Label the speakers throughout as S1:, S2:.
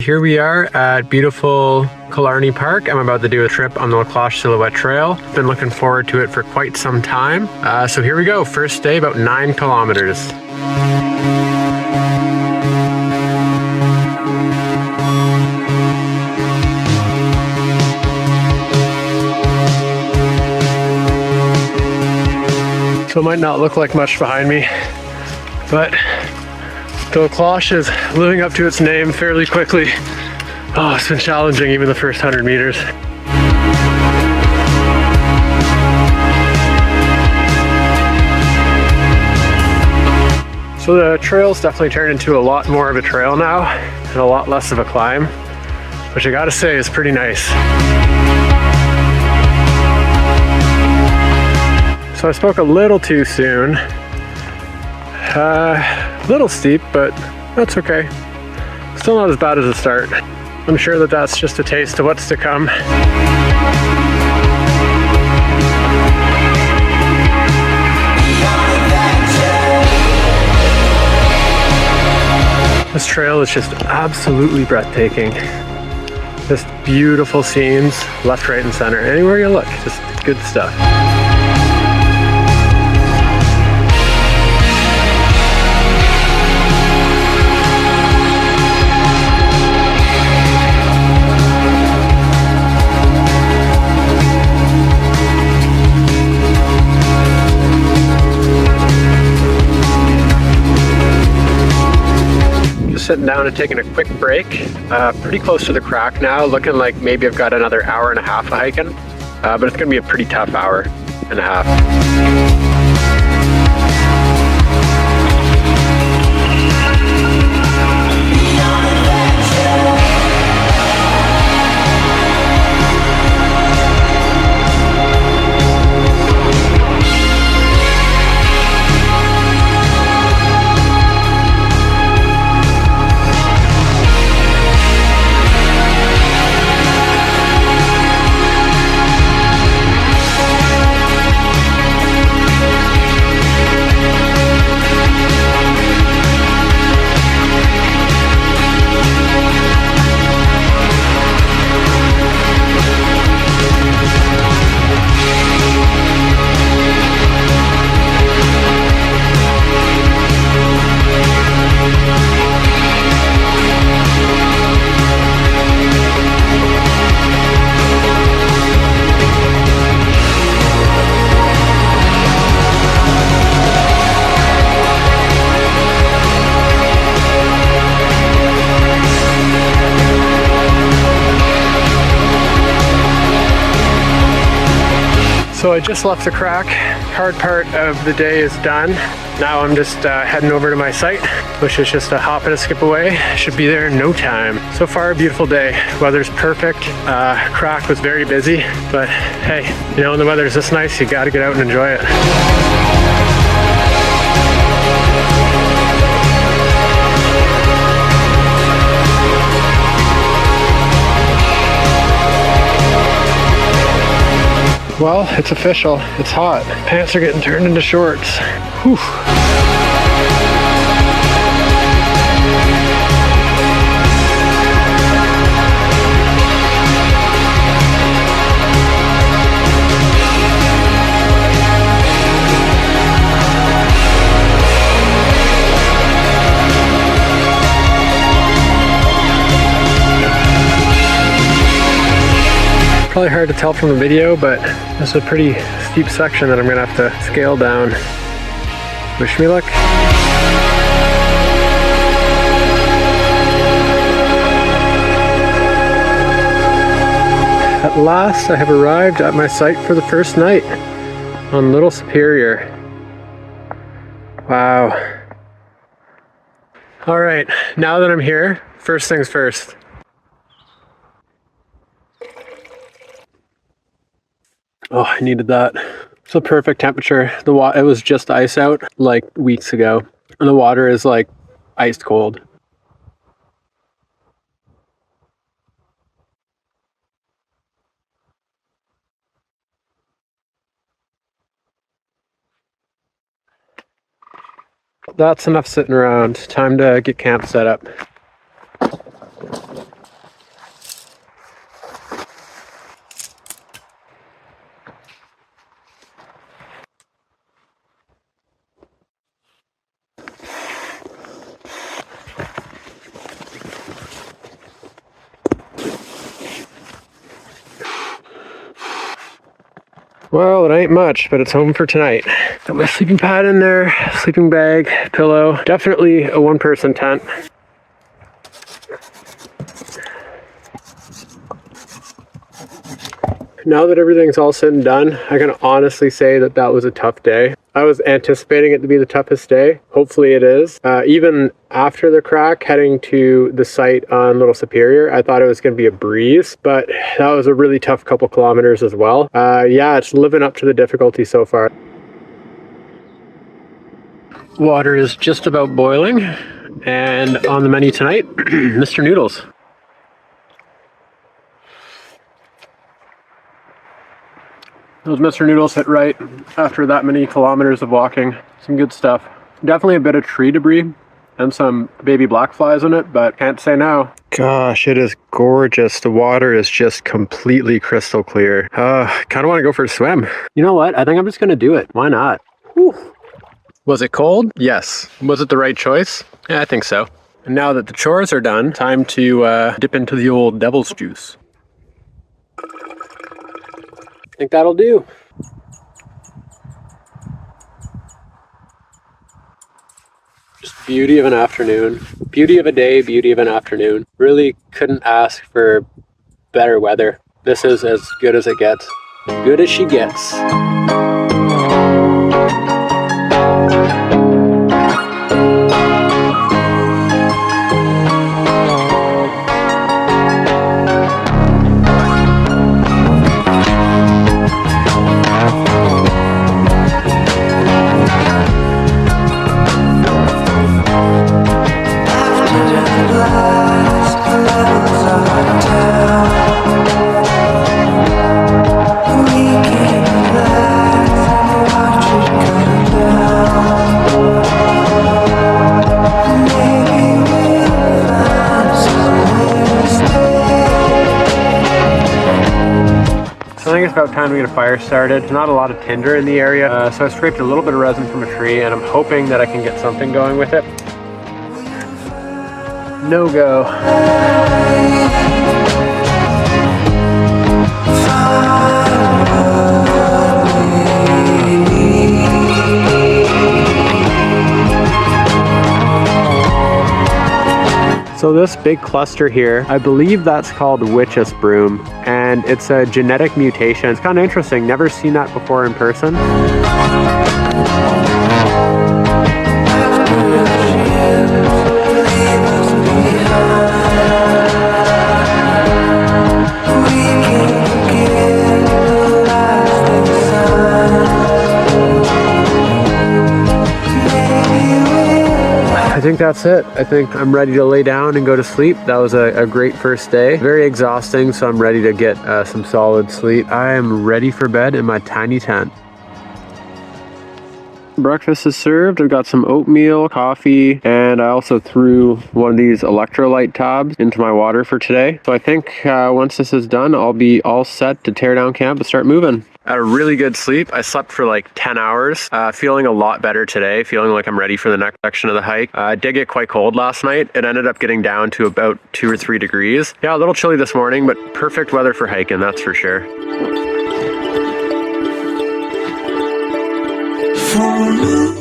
S1: here we are at beautiful Killarney Park. I'm about to do a trip on the Cloche Silhouette trail. Been looking forward to it for quite some time. So here we go, first day, about 9 kilometers. So it might not look like much behind me, but the Cloche is living up to its name fairly quickly. Oh, it's been challenging even the first 100 meters. So the trail's definitely turned into a lot more of a trail now and a lot less of a climb, which I gotta say is pretty nice. So I spoke a little too soon. A little steep, but that's okay. Still not as bad as the start. I'm sure that that's just a taste of what's to come. This trail is just absolutely breathtaking. Just beautiful scenes, left, right, and center. Anywhere you look, just good stuff. Sitting down and taking a quick break. Pretty close to the crack now, looking like maybe I've got another hour and a half of hiking, but it's gonna be a pretty tough hour and a half. So I just left the crack. Hard part of the day is done. Now I'm just heading over to my site, which is just a hop and a skip away. Should be there in no time. So far, a beautiful day. Weather's perfect. Crack was very busy, but hey, you know, when the weather's this nice, you gotta get out and enjoy it. Well, it's official. It's hot. Pants are getting turned into shorts. Whew. Probably hard to tell from the video, but this is a pretty steep section that I'm gonna have to scale down. Wish me luck. At last, I have arrived at my site for the first night on Little Superior. Wow. All right, now that I'm here, first things first. Oh, I needed that. It's a perfect temperature. It was just ice out like weeks ago, and the water is like ice cold. That's enough sitting around. Time to get camp set up. Well, it ain't much, but it's home for tonight. Got my sleeping pad in there, sleeping bag, pillow. Definitely a one-person tent. Now that everything's all said and done, I can honestly say that that was a tough day. I was anticipating it to be the toughest day. Hopefully it is. Even after the crack, heading to the site on Little Superior, I thought it was going to be a breeze, but that was a really tough couple kilometers as well. Yeah, it's living up to the difficulty so far. Water is just about boiling, and on the menu tonight, Mr. Noodles. Those Mr. Noodles hit right after that many kilometers of walking. Some good stuff. Definitely a bit of tree debris and some baby black flies in it, but can't say no. Gosh, it is gorgeous. The water is just completely crystal clear. Kind of want to go for a swim. You know what? I think I'm just going to do it. Why not? Whew. Was it cold? Yes. Was it the right choice? Yeah, I think so. And now that the chores are done, time to dip into the old devil's juice. I think that'll do. Just beauty of an afternoon. Beauty of a day, beauty of an afternoon. Really couldn't ask for better weather. This is as good as it gets. Good as she gets. I think it's about time to get a fire started. There's not a lot of tinder in the area, so I scraped a little bit of resin from a tree, and I'm hoping that I can get something going with it. No go. So this big cluster here, I believe that's called witch's broom, and it's a genetic mutation. It's kind of interesting, never seen that before in person. I think that's it. I think I'm ready to lay down and go to sleep. That was a great first day. Very exhausting, so I'm ready to get some solid sleep. I am ready for bed in my tiny tent. Breakfast is served. I've got some oatmeal, coffee, and I also threw one of these electrolyte tabs into my water for today. So I think once this is done, I'll be all set to tear down camp and start moving. I had a really good sleep. I slept for like 10 hours, feeling a lot better today, feeling like I'm ready for the next section of the hike. I did get quite cold last night. It ended up getting down to about 2 or 3 degrees. Yeah, a little chilly this morning, but perfect weather for hiking, that's for sure.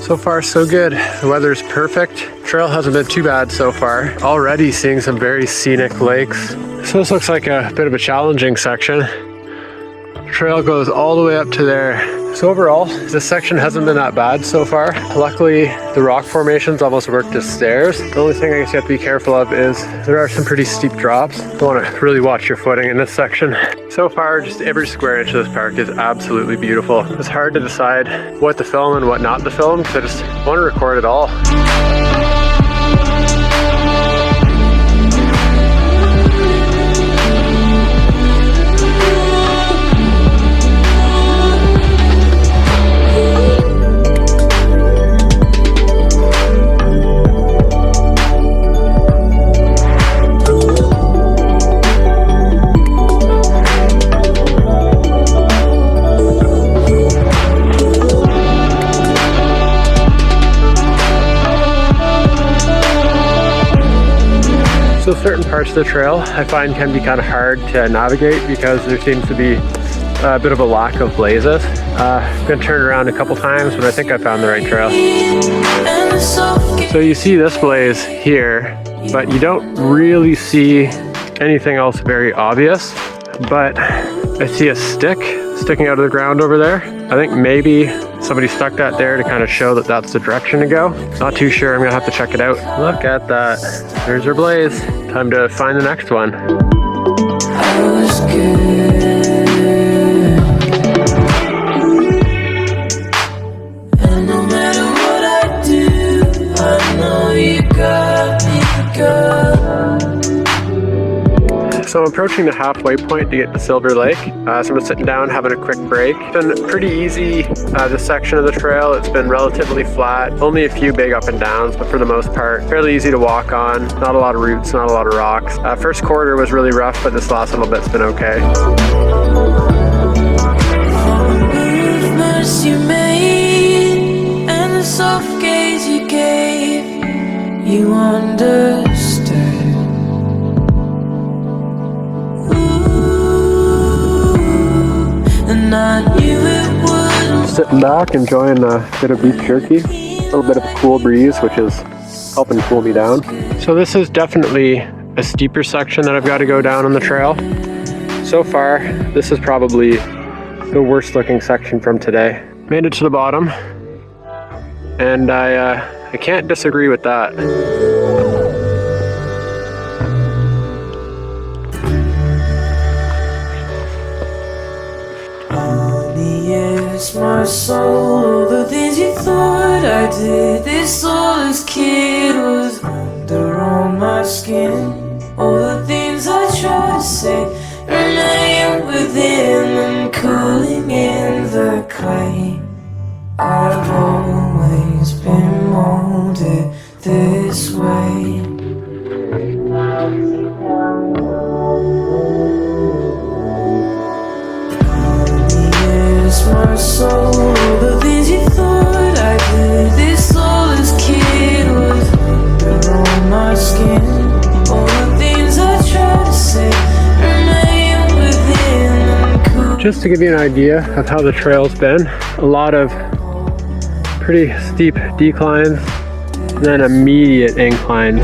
S1: So far, so good. The weather's perfect. Trail hasn't been too bad so far. Already seeing some very scenic lakes. So this looks like a bit of a challenging section. Trail goes all the way up to there. So overall, this section hasn't been that bad so far. Luckily, the rock formations almost worked as stairs. The only thing I guess you have to be careful of is there are some pretty steep drops. You want to really watch your footing in this section. So far, just every square inch of this park is absolutely beautiful. It's hard to decide what to film and what not to film because I just want to record it all. So certain parts of the trail I find can be kind of hard to navigate because there seems to be a bit of a lack of blazes. I'm gonna turn around a couple times, but I think I found the right trail. So you see this blaze here, but you don't really see anything else very obvious. But I see a stick sticking out of the ground over there. I think maybe somebody stuck that there to kind of show that that's the direction to go. Not too sure, I'm gonna have to check it out. Look at that, there's our blaze. Time to find the next one.
S2: I was good. And no matter what I do, I know you got me, girl.
S1: So I'm approaching the halfway point to get to Silver Lake. So I'm just sitting down, having a quick break. It's been pretty easy, this section of the trail. It's been relatively flat, only a few big up and downs, but for the most part, fairly easy to walk on. Not a lot of roots, not a lot of rocks. First quarter was really rough, but this last little bit's been okay.
S2: Movements you made and the soft gaze you gave, you understood. And I knew it would.
S1: Sitting back, enjoying a bit of beef jerky. A little bit of a cool breeze, which is helping cool me down. So this is definitely a steeper section that I've got to go down on the trail. So far, this is probably the worst looking section from today. Made it to the bottom, and I can't disagree with that.
S2: Yes, my soul, all the things you thought I did. This soulless kid was under on my skin. All the things I tried to say remain within and cooling in the clay. I've always been molded this way. My soul, the things you thought I did. This soulless kid was under on my skin. All the things I tried to say remain within.
S1: Just to give you an idea of how the trail's been, a lot of pretty steep declines, and then immediate inclines.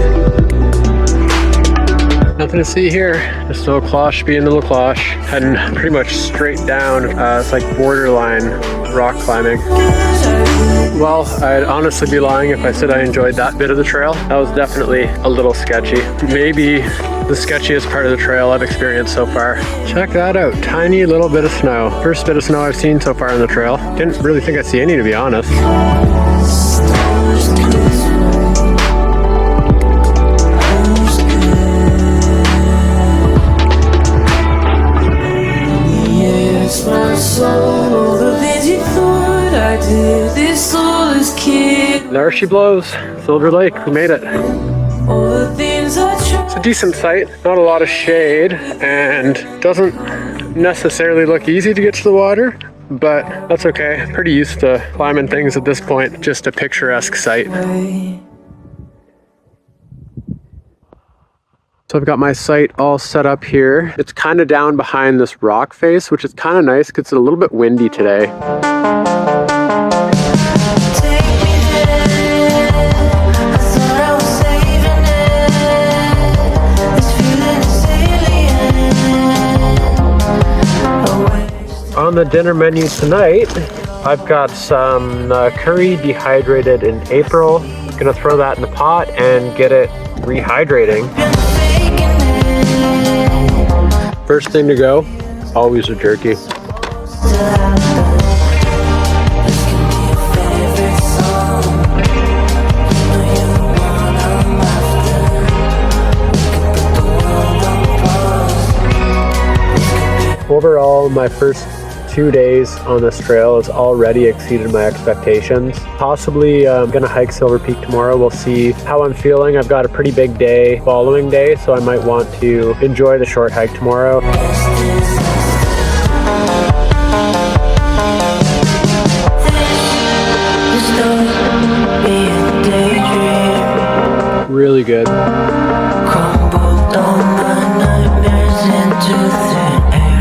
S1: Nothing to see here, just a little cloche being a little cloche, heading pretty much straight down. It's like borderline rock climbing. Well, I'd honestly be lying if I said I enjoyed that bit of the trail. That was definitely a little sketchy. Maybe the sketchiest part of the trail I've experienced so far. Check that out, tiny little bit of snow. First bit of snow I've seen so far on the trail. Didn't really think I'd see any, to be honest. There she blows, Silver Lake, we made it. It's a decent site, not a lot of shade, and doesn't necessarily look easy to get to the water, but that's okay. Pretty used to climbing things at this point, just a picturesque site. So I've got my site all set up here. It's kind of down behind this rock face, which is kind of nice because it's a little bit windy today. On the dinner menu tonight, I've got some curry dehydrated in April. Gonna throw that in the pot and get it rehydrating. First thing to go, always a jerky. Overall, my first 2 days on this trail has already exceeded my expectations. Possibly I'm gonna hike Silver Peak tomorrow. We'll see how I'm feeling. I've got a pretty big day following day, so I might want to enjoy the short hike tomorrow. Really good.
S2: Crumbled all my nightmares into thin air.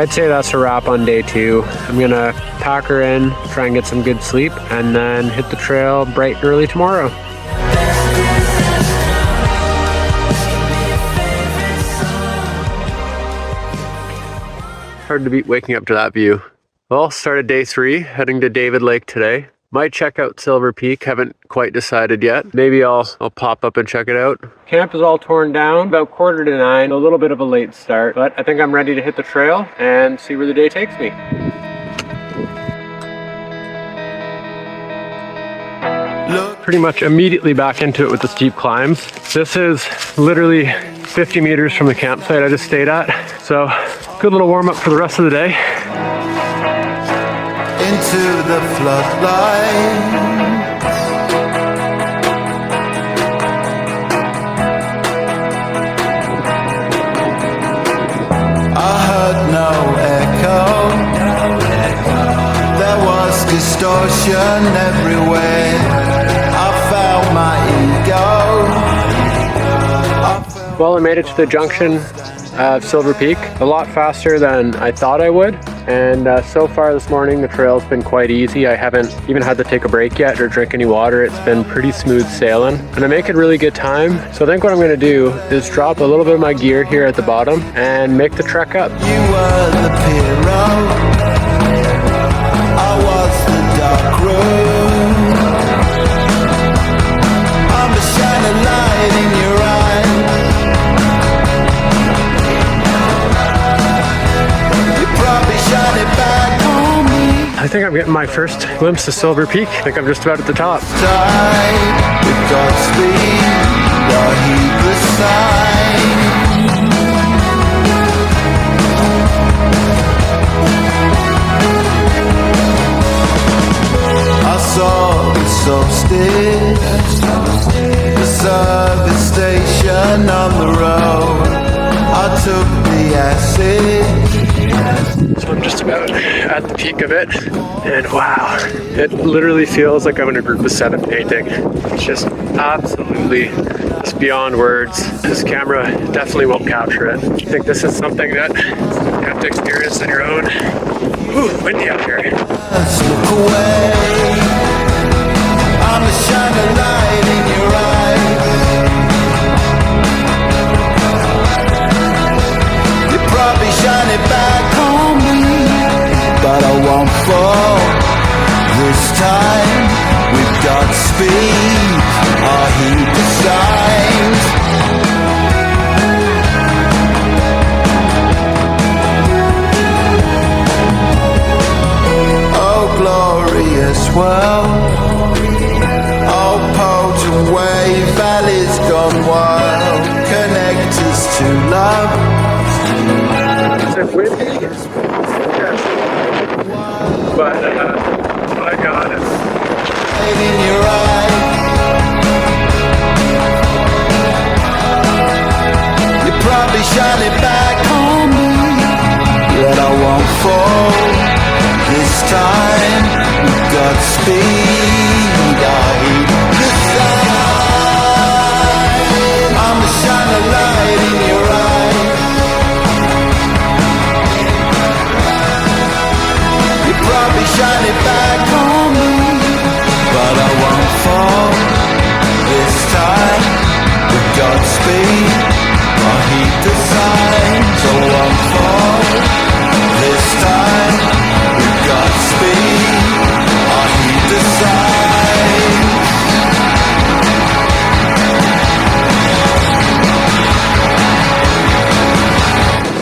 S1: I'd say that's a wrap on day 2. I'm gonna pack her in, try and get some good sleep, and then hit the trail bright and early tomorrow. Hard to beat waking up to that view. Well, started day 3, heading to David Lake today. Might check out Silver Peak, haven't quite decided yet. Maybe I'll pop up and check it out. Camp is all torn down, about 8:45, a little bit of a late start, but I think I'm ready to hit the trail and see where the day takes me. Pretty much immediately back into it with the steep climbs. This is literally 50 meters from the campsite I just stayed at, so good little warm up for the rest of the day.
S3: Into the floodlight, I heard no echo. There was distortion everywhere. I found my ego.
S1: Well, I made it to the junction of Silver Peak a lot faster than I thought I would. And so far this morning, the trail's been quite easy. I haven't even had to take a break yet or drink any water. It's been pretty smooth sailing and I'm making really good time. So I think what I'm gonna do is drop a little bit of my gear here at the bottom and make the trek up.
S3: You were the hero, I was the dark room. I'm a shining light in your eye. You probably shine it back on me.
S1: I think I'm getting my first glimpse of Silver Peak. I think I'm just about at the top.
S3: With Godspeed, I heed the sign. I saw the solstice, the service station on the road. I took the acid.
S1: So I'm just about at the peak of it, and wow, it literally feels like I'm in a group of 7 painting. It's just absolutely just beyond words. This camera definitely won't capture it. I think this is something that you have to experience on your own. Ooh, windy out here.
S3: Let's look away. I'm a shining light in your eyes. You probably shine it back on me, but I won't fall this time. We've got speed, I heed the signs. Oh, glorious world. Oh, potent wave, valleys gone wild. Connect us to love.
S1: Is it windy? Yes. But my God,
S3: In your eye. You probably shine it back on me, yet I won't fall this time. We've got speed, I heed the sign. I'm a shining light in your eye. You probably shine it back on me, but I won't fall this time. With Godspeed, I heed the signs. I won't fall this time. With Godspeed, I heed the signs.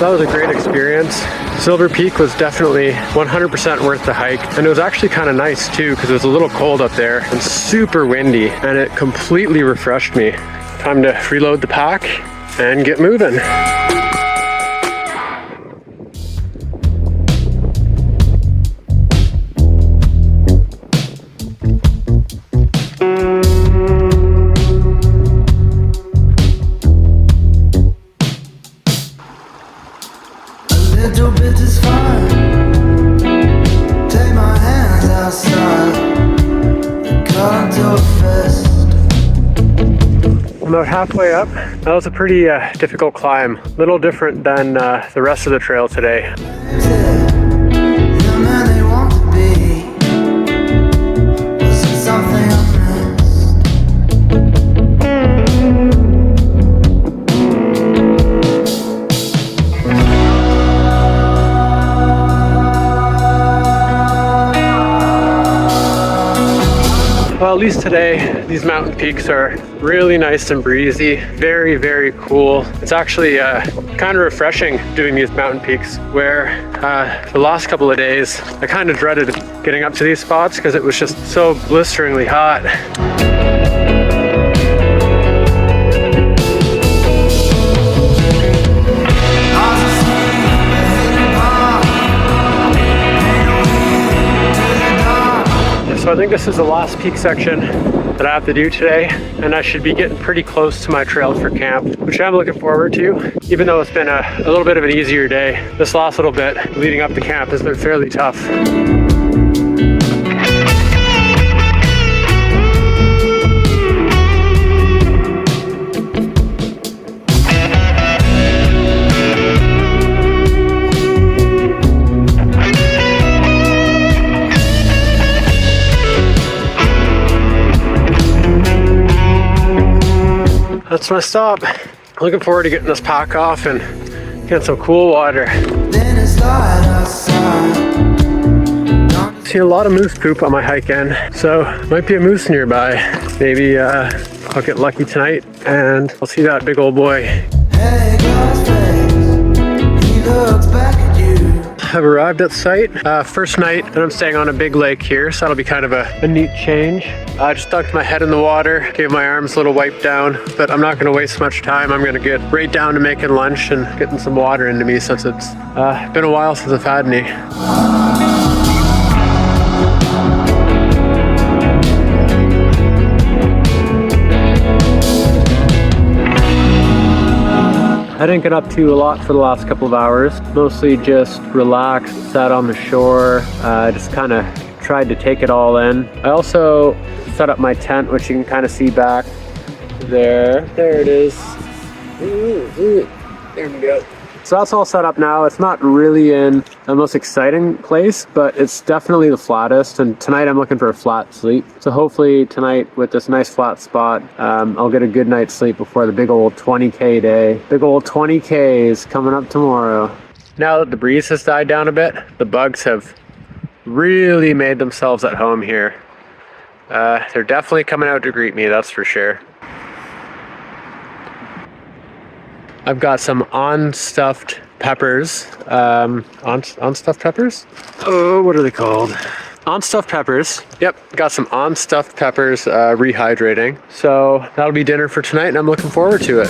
S1: that was a great experience. Silver Peak was definitely 100% worth the hike, and it was actually kind of nice too because it was a little cold up there and super windy, and it completely refreshed me. Time to reload the pack and get moving.
S3: Little bit is fine. Take my hands outside. Cut to a fist.
S1: about halfway up. That was a pretty difficult climb. A little different than the rest of the trail today. Well, at least today, these mountain peaks are really nice and breezy. Very, very cool. It's actually kind of refreshing doing these mountain peaks, where the last couple of days, I kind of dreaded getting up to these spots because it was just so blisteringly hot. So I think this is the last peak section that I have to do today, and I should be getting pretty close to my trail for camp, which I'm looking forward to. Even though it's been a little bit of an easier day, this last little bit leading up to camp has been fairly tough. That's my stop. Looking forward to getting this pack off and getting some cool water. See a lot of moose poop on my hike in, so might be a moose nearby. Maybe I'll get lucky tonight and I'll see that big old boy. Hey, he looks back at you. I've arrived at site. First night that I'm staying on a big lake here, so that'll be kind of a neat change. I just dunked my head in the water, gave my arms a little wipe down, but I'm not gonna waste much time. I'm gonna get right down to making lunch and getting some water into me, since it's been a while since I've had any. I didn't get up to a lot for the last couple of hours. Mostly just relaxed, sat on the shore, just kind of tried to take it all in. I also set up my tent, which you can kind of see back there. There it is. There we go. So that's all set up now. It's not really in the most exciting place, but it's definitely the flattest. And tonight I'm looking for a flat sleep. So hopefully tonight with this nice flat spot, I'll get a good night's sleep before the big old 20K day. Big old 20K is coming up tomorrow. Now that the breeze has died down a bit, the bugs have really made themselves at home here. They're definitely coming out to greet me, that's for sure. I've got some on-stuffed peppers. On-stuffed peppers? Oh, what are they called? On-stuffed peppers. Yep, got some on-stuffed peppers rehydrating. So that'll be dinner for tonight, and I'm looking forward to it.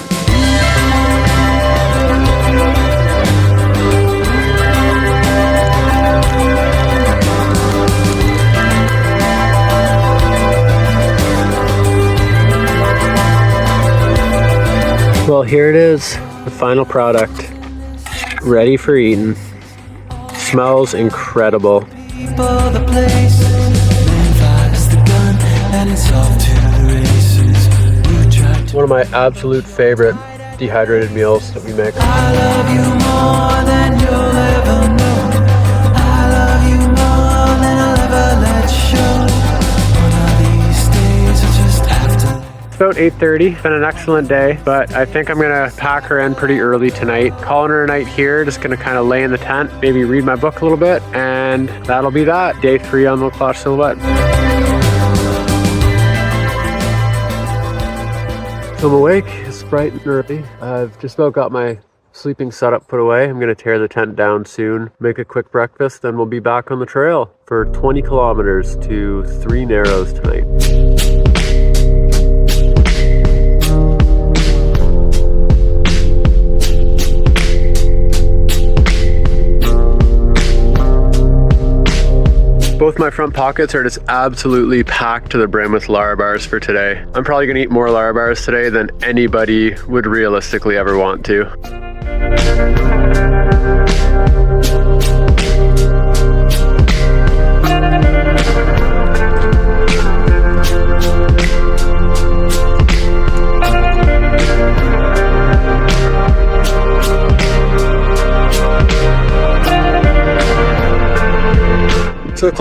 S1: Well, here it is, the final product, ready for eating. Smells incredible. One of my absolute favorite dehydrated meals that we make. I love you more than you'll ever know. I love you more than I'll ever let show. One of these days I just have to. About 8:30, been an excellent day, but I think I'm gonna pack her in pretty early tonight. Calling her a night here, just gonna kind of lay in the tent, maybe read my book a little bit, and that'll be that. Day 3 on the Cloche Silhouette. So I'm awake, it's bright and early. I've just about got my sleeping setup put away. I'm gonna tear the tent down soon, make a quick breakfast, then we'll be back on the trail for 20 kilometers to 3 Narrows tonight. Both my front pockets are just absolutely packed to the brim with Larabars for today. I'm probably gonna eat more Larabars today than anybody would realistically ever want to.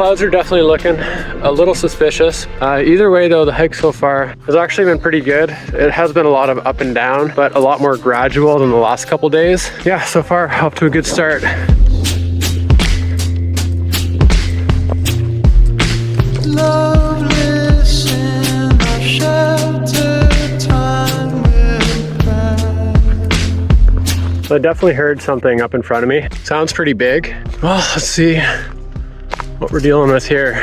S1: clouds are definitely looking a little suspicious. Either way though, the hike so far has actually been pretty good. It has been a lot of up and down, but a lot more gradual than the last couple days. Yeah, so far off to a good start. So I definitely heard something up in front of me. Sounds pretty big. Well, let's see what we're dealing with here.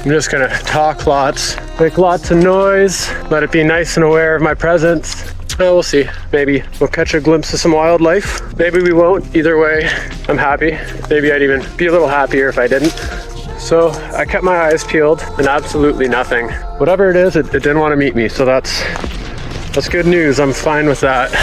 S1: I'm just gonna talk lots, make lots of noise, let it be nice and aware of my presence. Well, we'll see. Maybe we'll catch a glimpse of some wildlife. Maybe we won't. Either way, I'm happy. Maybe I'd even be a little happier if I didn't. So I kept my eyes peeled and absolutely nothing. Whatever it is, it didn't want to meet me. So that's good news. I'm fine with that.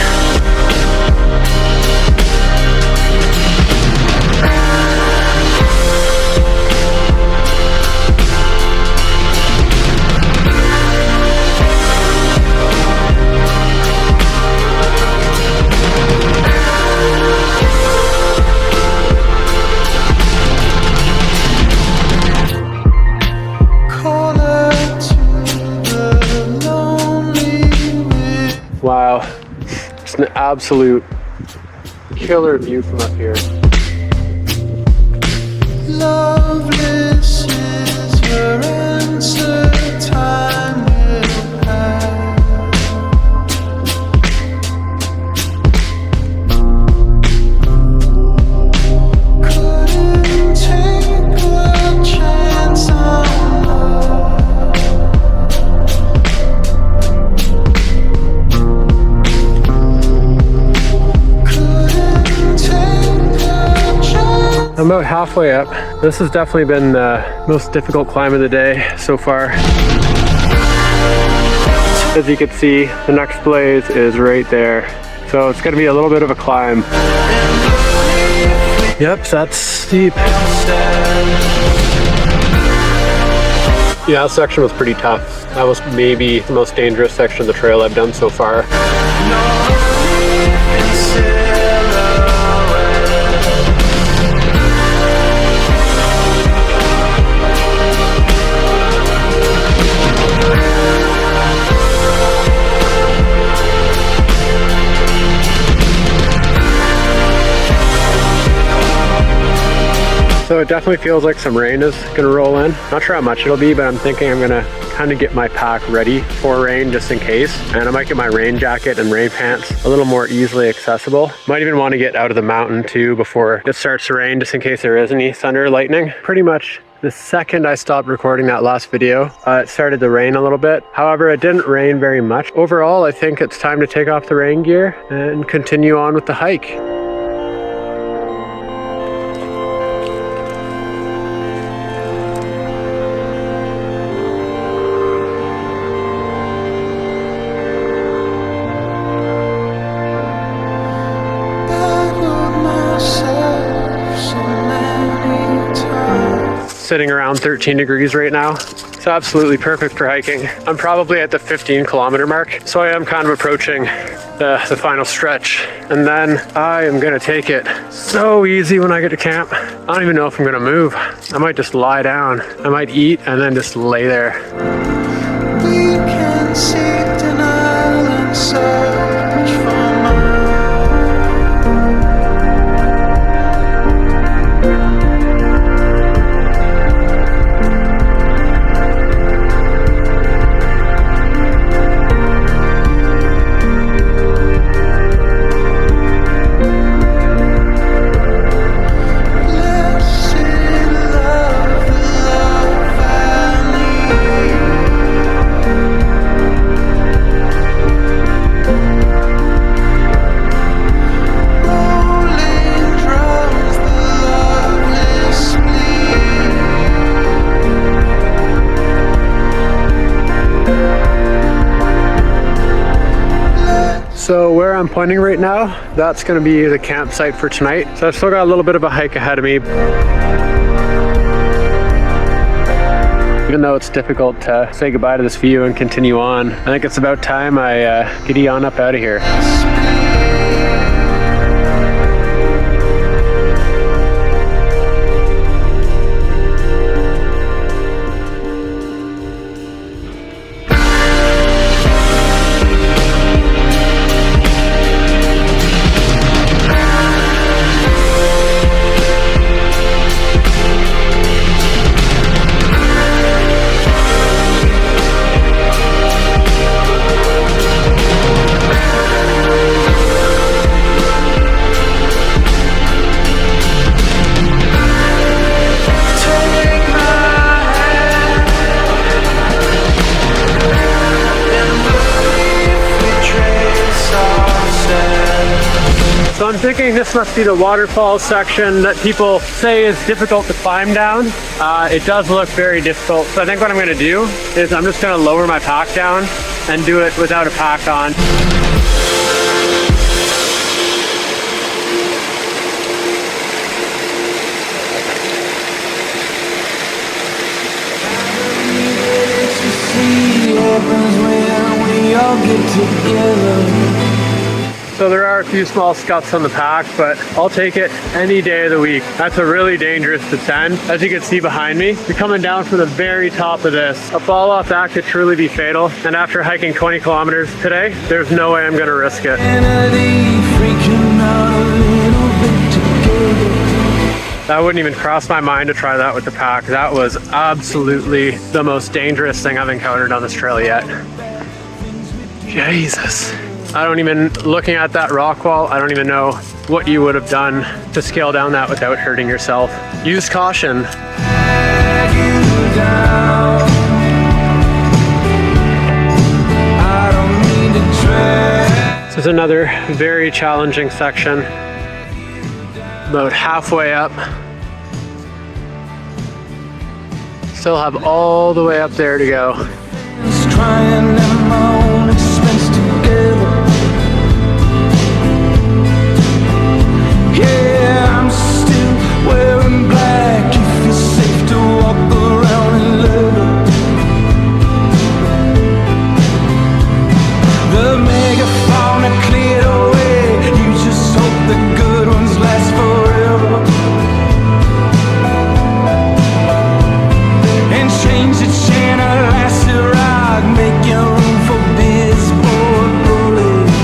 S1: Wow, it's an absolute killer view from up here.
S3: Loveless is your answer, time will pass. Couldn't take a chance on love.
S1: I'm about halfway up. This has definitely been the most difficult climb of the day so far. As you can see, the next blaze is right there. So it's gonna be a little bit of a climb. Yep, that's steep. Yeah, that section was pretty tough. That was maybe the most dangerous section of the trail I've done so far. So it definitely feels like some rain is gonna roll in. Not sure how much it'll be, but I'm thinking I'm gonna kind of get my pack ready for rain just in case. And I might get my rain jacket and rain pants a little more easily accessible. Might even want to get out of the mountain too before it starts to rain, just in case there is any thunder or lightning. Pretty much the second I stopped recording that last video, it started to rain a little bit. However, it didn't rain very much. Overall, I think it's time to take off the rain gear and continue on with the hike. Sitting around 13 degrees right now. It's absolutely perfect for hiking. I'm probably at the 15-kilometer mark, so I am kind of approaching the final stretch. And then I am gonna take it so easy when I get to camp. I don't even know if I'm gonna move. I might just lie down. I might eat and then just lay there.
S3: We can sit in and search for
S1: So where I'm pointing right now, that's gonna be the campsite for tonight. So I've still got a little bit of a hike ahead of me. Even though it's difficult to say goodbye to this view and continue on, I think it's about time I giddy on up out of here. So I'm thinking this must be the waterfall section that people say is difficult to climb down. It does look very difficult. So I think what I'm gonna do is I'm just gonna lower my pack down and do it without a pack on. So there are a few small scuffs on the pack, but I'll take it any day of the week. That's a really dangerous descent. As you can see behind me, you're coming down from the very top of this. A fall off that could truly be fatal. And after hiking 20 kilometers today, there's no way I'm gonna risk it. That wouldn't even cross my mind to try that with the pack. That was absolutely the most dangerous thing I've encountered on this trail yet. Jesus. I don't even, looking at that rock wall, I don't even know what you would have done to scale down that without hurting yourself. Use caution. This is another very challenging section. About halfway up. Still have all the way up there to go.
S3: Yeah, I'm still wearing black. If it's safe to walk around in love. The megaphone cleared away. You just hope the good ones last forever. And change the channel, last the rock, making room for baseball bullets.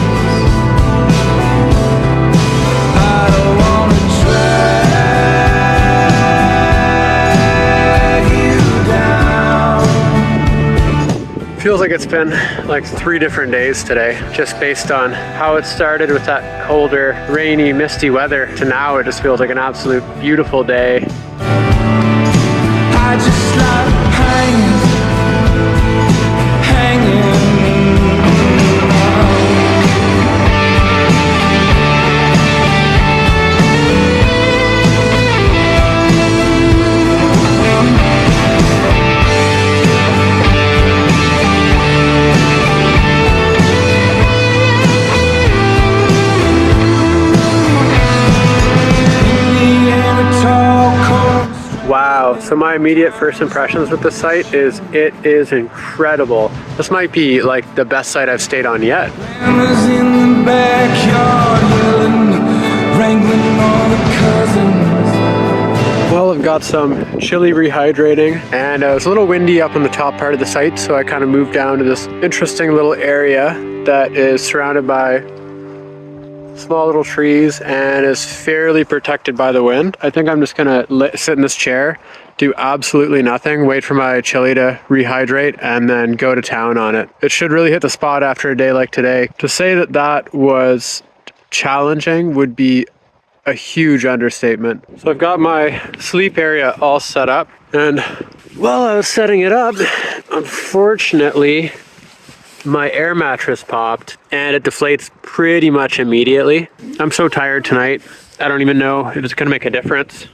S1: Feels like it's been like 3 different days today, just based on how it started with that colder, rainy, misty weather to now it just feels like an absolute beautiful day.
S3: I just like hanging.
S1: Wow, so my immediate first impressions with the site is it is incredible. This might be like the best site I've stayed on yet. Well, I've got some chili rehydrating and it was a little windy up on the top part of the site, so I kind of moved down to this interesting little area that is surrounded by small little trees and is fairly protected by the wind. I think I'm just gonna sit in this chair, do absolutely nothing, wait for my chili to rehydrate, and then go to town on it. It should really hit the spot after a day like today. To say that that was challenging would be a huge understatement. So I've got my sleep area all set up, and while I was setting it up, unfortunately, my air mattress popped and it deflates pretty much immediately. I'm so tired tonight, I don't even know if it's gonna make a difference.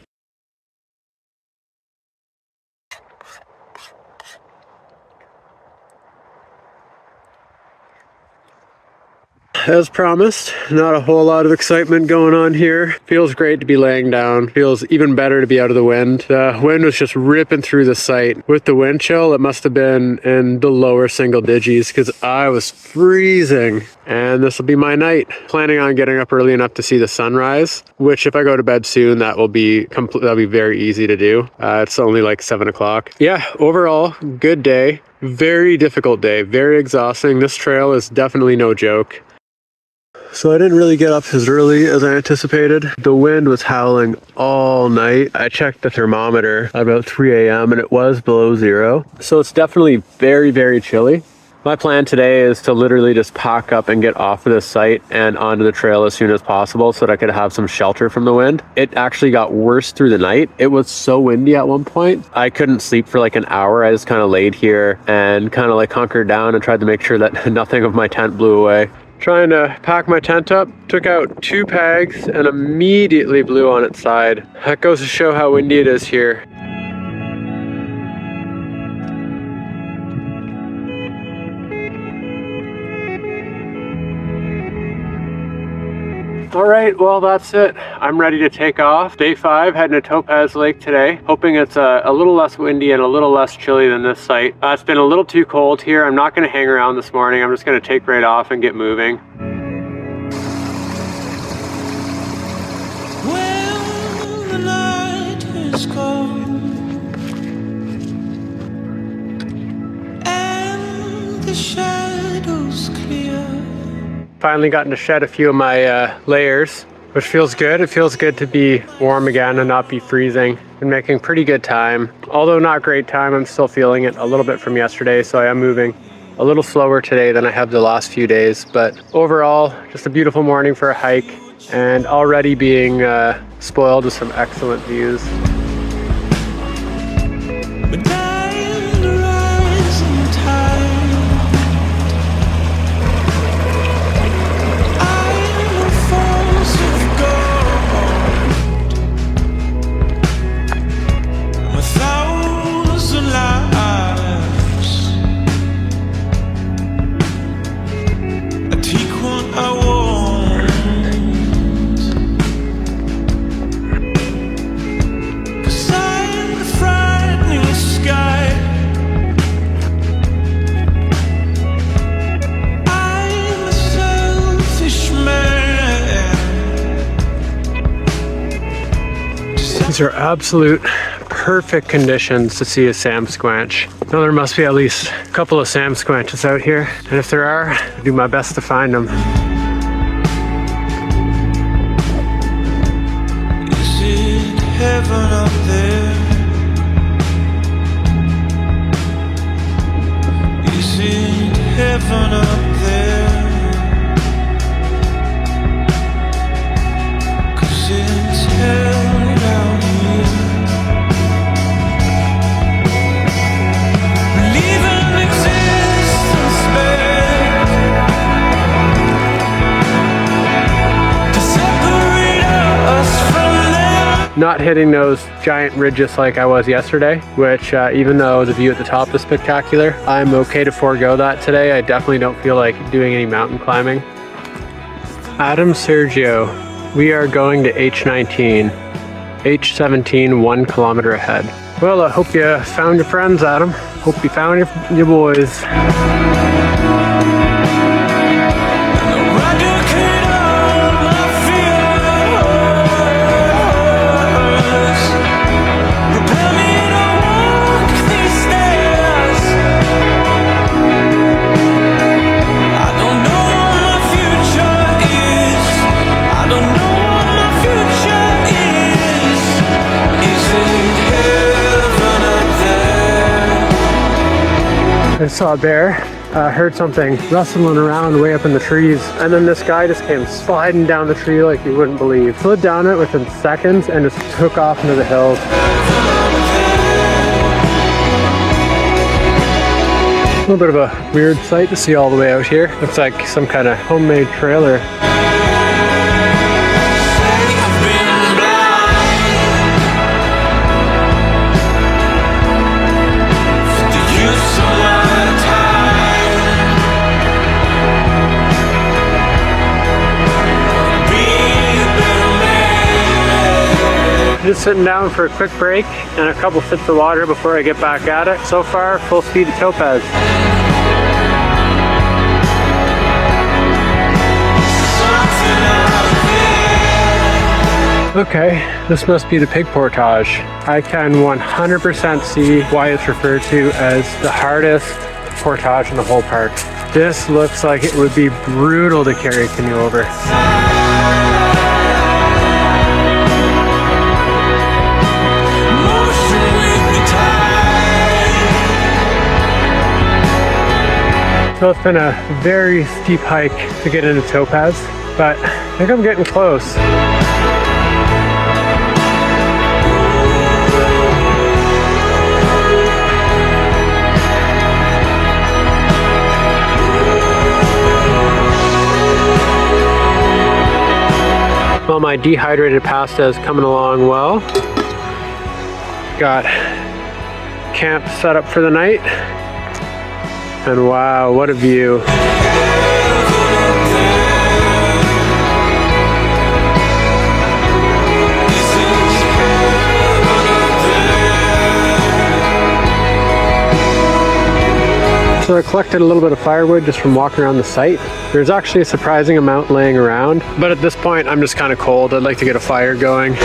S1: As promised, not a whole lot of excitement going on here. Feels great to be laying down. Feels even better to be out of the wind. The wind was just ripping through the site. With the wind chill, it must have been in the lower single digits because I was freezing. And this will be my night. Planning on getting up early enough to see the sunrise, which if I go to bed soon, that'll be very easy to do. It's only like 7 o'clock. Yeah, overall, good day. Very difficult day, very exhausting. This trail is definitely no joke. So I didn't really get up as early as I anticipated. The wind was howling all night. I checked the thermometer at about 3 a.m. and it was below 0. So it's definitely very, very chilly. My plan today is to literally just pack up and get off of this site and onto the trail as soon as possible so that I could have some shelter from the wind. It actually got worse through the night. It was so windy at one point. I couldn't sleep for like an hour. I just kind of laid here and kind of like hunkered down and tried to make sure that nothing of my tent blew away. Trying to pack my tent up. Took out 2 pegs and immediately blew on its side. That goes to show how windy it is here. All right, well, that's it. I'm ready to take off. Day 5, heading to Topaz Lake today. Hoping it's a little less windy and a little less chilly than this site. It's been a little too cold here. I'm not gonna hang around this morning. I'm just gonna take right off and get moving.
S2: Well, the night is gone, and the shadows clear.
S1: Finally gotten to shed a few of my layers, which feels good. It feels good to be warm again and not be freezing. Been making pretty good time. Although not great time, I'm still feeling it a little bit from yesterday, so I am moving a little slower today than I have the last few days. But overall, just a beautiful morning for a hike and already being spoiled with some excellent views. These are absolute perfect conditions to see a Sam squanch. Now there must be at least a couple of Sam squanches out here, and if there are, I do my best to find them.
S2: Is it heaven up there? Is it heaven up there? 'Cause it's hell down here. Leaving existence bare to separate us from them.
S1: Not hitting those giant ridges like I was yesterday, which even though the view at the top is spectacular, I'm okay to forego that today. I definitely don't feel like doing any mountain climbing. Adam Sergio, we are going to H19. H17, 1 kilometer ahead. Well, I hope you found your friends, Adam. Hope you found your boys. I saw a bear, heard something rustling around way up in the trees, and then this guy just came sliding down the tree like you wouldn't believe. Slid down it within seconds and just took off into the hills. A little bit of a weird sight to see all the way out here. Looks like some kind of homemade trailer. Just sitting down for a quick break and a couple sips of water before I get back at it. So far, full speed to Topaz. Okay, this must be the pig portage. I can 100% see why it's referred to as the hardest portage in the whole park. This looks like it would be brutal to carry a canoe over. So it's been a very steep hike to get into Topaz, but I think I'm getting close. Well, my dehydrated pasta is coming along well. Got camp set up for the night. And wow, what a view. So I collected a little bit of firewood just from walking around the site. There's actually a surprising amount laying around, but at this point I'm just kind of cold. I'd like to get a fire going.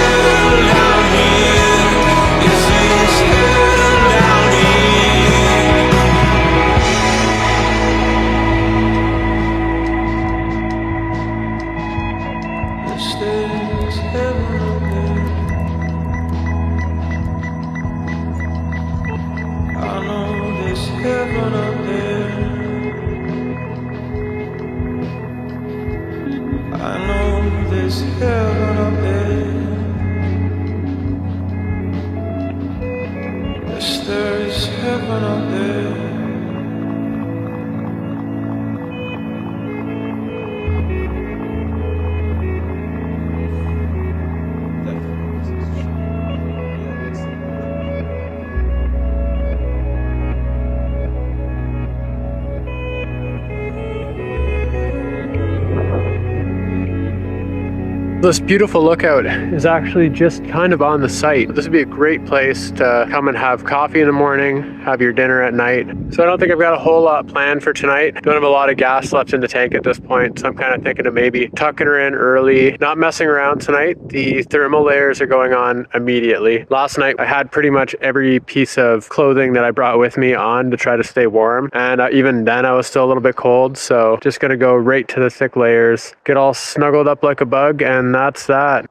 S1: This beautiful lookout is actually just kind of on the site. This would be a great place to come and have coffee in the morning, have your dinner at night. So I don't think I've got a whole lot planned for tonight. Don't have a lot of gas left in the tank at this point, so I'm kind of thinking of maybe tucking her in early, not messing around tonight. The thermal layers are going on immediately. Last night I had pretty much every piece of clothing that I brought with me on to try to stay warm, and even then I was still a little bit cold, so just gonna go right to the thick layers, get all snuggled up like a bug, and that's that.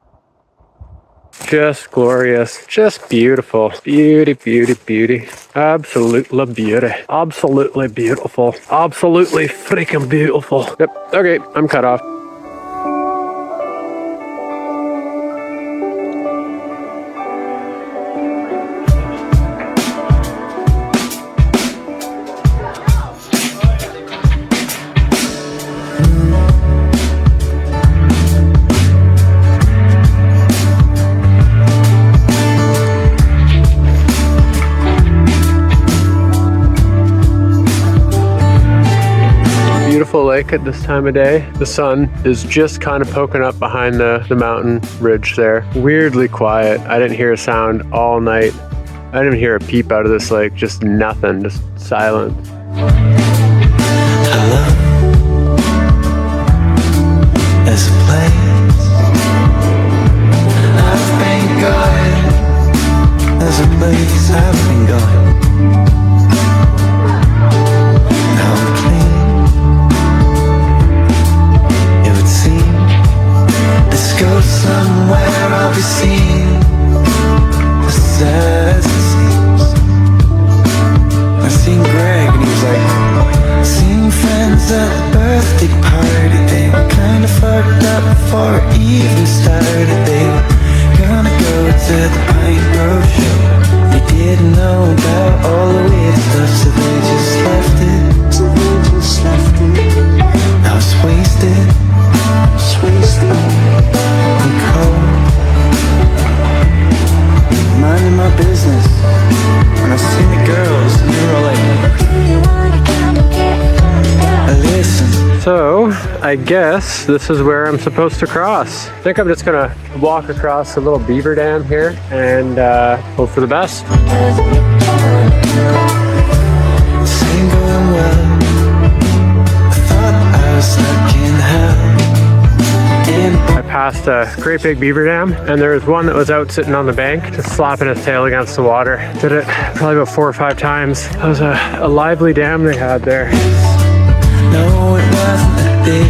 S1: Just glorious, just beautiful. Beauty, beauty, beauty. Absolutely beauty. Absolutely beautiful. Absolutely freaking beautiful. Yep, okay, I'm cut off. Lake at this time of day. The sun is just kind of poking up behind the mountain ridge there. Weirdly quiet. I didn't hear a sound all night. I didn't even hear a peep out of this lake. Just nothing. Just silence.
S3: Hello. There's a place I've been going. There's a place I've been going. Go somewhere I'll be seen, as sad as it seems. I seen Greg and he was like, seeing friends at the birthday party. They were kinda fucked up before it even started. They were gonna go to the Pine Grove show. They didn't know about all the weird stuff, so they just left it. I was wasted. I'm cold, minding my business, and I seen the girls and they were like, listen.
S1: So I guess this is where I'm supposed to cross. I think I'm just gonna walk across the little beaver dam here and hope for the best.
S3: Same going well. I thought I was stuck in hell.
S1: I passed a great big beaver dam, and there was one that was out sitting on the bank, just slapping his tail against the water. Did it probably about 4 or 5 times. That was a lively dam they had there.
S3: No, it wasn't like this.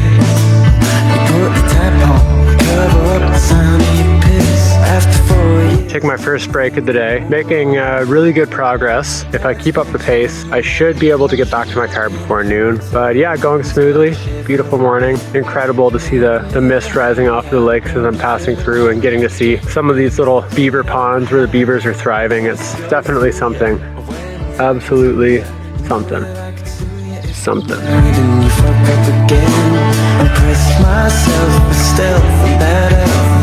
S3: You put the tap on, cover up the sound of your piss. After 4 years.
S1: Take my first break of the day, making really good progress. If I keep up the pace, I should be able to get back to my car before noon. But yeah, going smoothly. Beautiful morning. Incredible to see the mist rising off the lakes as I'm passing through and getting to see some of these little beaver ponds where the beavers are thriving. It's definitely something. Absolutely something. Something.
S3: And you fuck up again. Impress myself, but still from that out.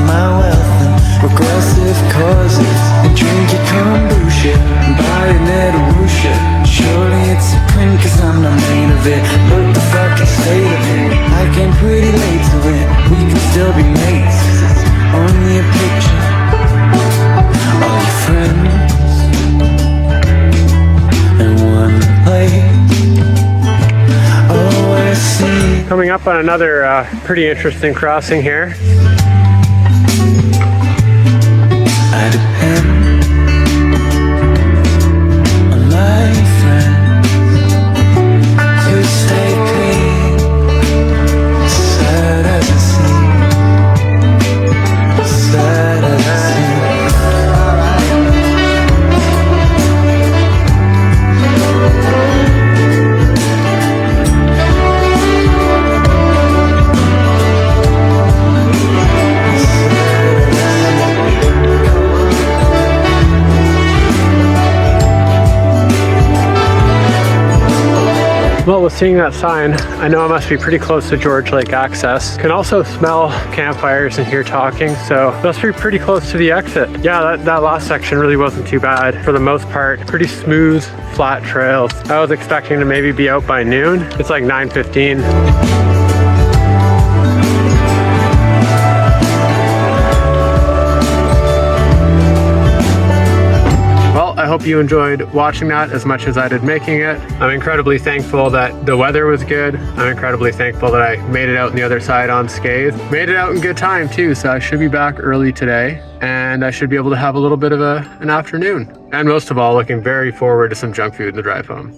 S3: Progressive causes and drink your kombucha and buy an Edawusha. Surely it's a print cause I'm not made of it. Look the fucking state of it. I came pretty late to it. We can still be mates. It's only a picture. All your friends in one place. Oh, I see.
S1: Coming up on another pretty interesting crossing here.
S3: I depend on my friends to stay clean, sad as a sea, sad as a sea.
S1: Well, with seeing that sign, I know I must be pretty close to George Lake access. Can also smell campfires and hear talking, so must be pretty close to the exit. Yeah, that last section really wasn't too bad. For the most part, pretty smooth, flat trails. I was expecting to maybe be out by noon. It's like 9:15. I hope you enjoyed watching that as much as I did making it. I'm incredibly thankful that the weather was good. I'm incredibly thankful that I made it out on the other side unscathed. Made it out in good time too, so I should be back early today and I should be able to have a little bit of an afternoon. And most of all, looking very forward to some junk food in the drive home.